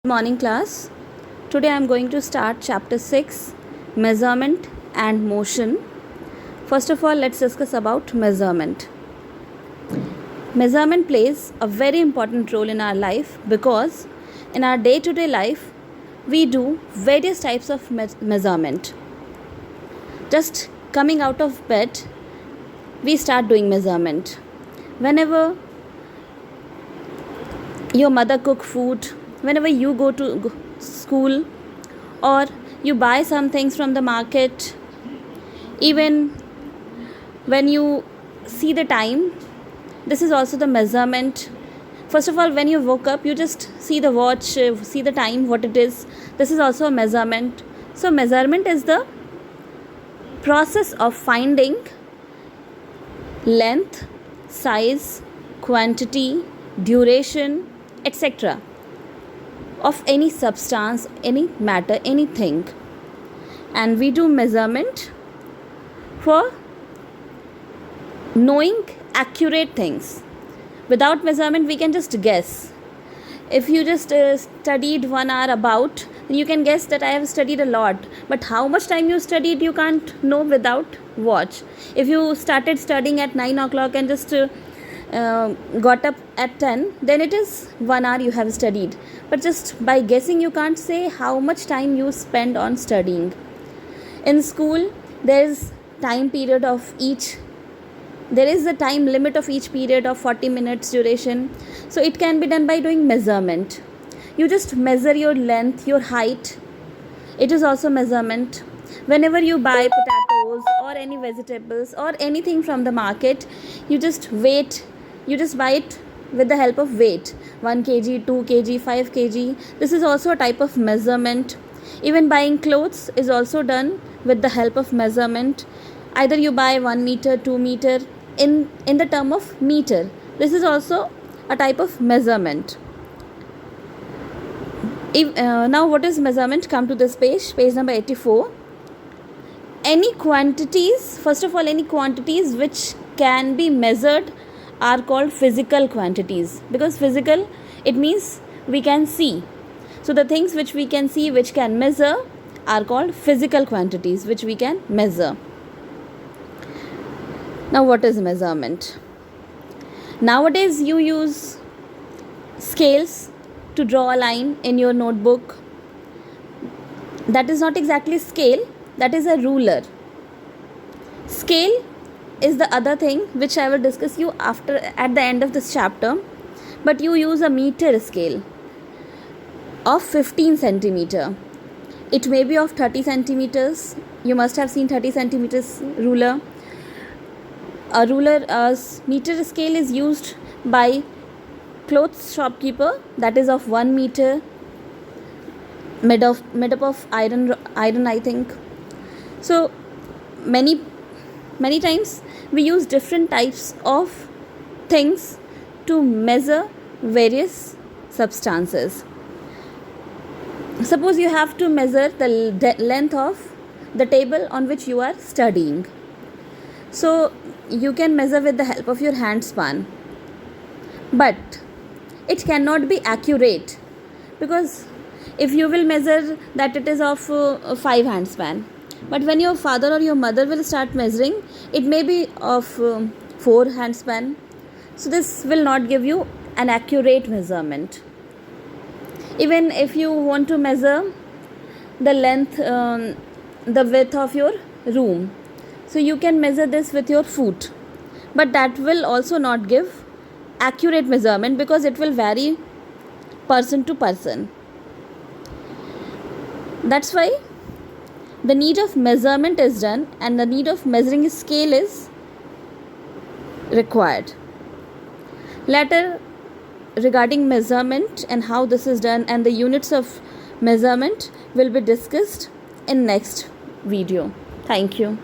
Morning class. Today I am going to start chapter 6, measurement and motion. First of all, let's discuss about measurement. Measurement plays a very important role in our life because in our day-to-day life we do various types of measurement. Just coming out of bed, we start doing measurement. Whenever your mother cook food, whenever you go to school, or you buy some things from the market, even when you see the time, this is also the measurement. First of all, when you woke up, you just see the watch, see the time, what it is. This is also a measurement. So measurement is the process of finding length, size, quantity, duration, etc. of any substance, any matter, anything. And we do measurement for knowing accurate things. Without measurement, we can just guess. If you just studied 1 hour about, then you can guess that I have studied a lot. But how much time you studied, you can't know without watch. If you started studying at 9 o'clock and just got up at 10, then it is 1 hour you have studied. But just by guessing, you can't say how much time you spend on studying. In school, there is time period of each. There is a time limit of each period of 40 minutes duration. So it can be done by doing measurement. You just measure your length, your height. It is also measurement. Whenever you buy potatoes or any vegetables or anything from the market, you just weight. You just buy it with the help of weight. 1 kg, 2 kg, 5 kg. This is also a type of measurement. Even buying clothes is also done with the help of measurement. Either you buy 1 meter, 2 meter in the term of meter. This is also a type of measurement. Now what is measurement? Come to this page number 84. Any quantities, first of all, any quantities which can be measured are called physical quantities. Because physical, it means we can see. So the things which we can see, which can measure, are called physical quantities which we can measure. Now what is measurement? Nowadays you use scales to draw a line in your notebook. That is not exactly scale, that is a ruler. Scale is the other thing which I will discuss you after at the end of this chapter. But you use a meter scale of 15 centimeter. It may be of 30 centimeters. You must have seen 30 centimeters ruler. A meter scale is used by clothes shopkeeper, that is of 1 meter, made up of iron I think. So many times we use different types of things to measure various substances. Suppose you have to measure the length of the table on which you are studying. So you can measure with the help of your hand span. But it cannot be accurate, because if you will measure that it is of 5 hand span, but when your father or your mother will start measuring, it may be of 4 hand span. So this will not give you an accurate measurement. Even if you want to measure the length, the width of your room, so you can measure this with your foot, but that will also not give accurate measurement because it will vary person to person. That's why the need of measurement is done and the need of measuring a scale is required. Later, regarding measurement and how this is done and the units of measurement will be discussed in next video. Thank you.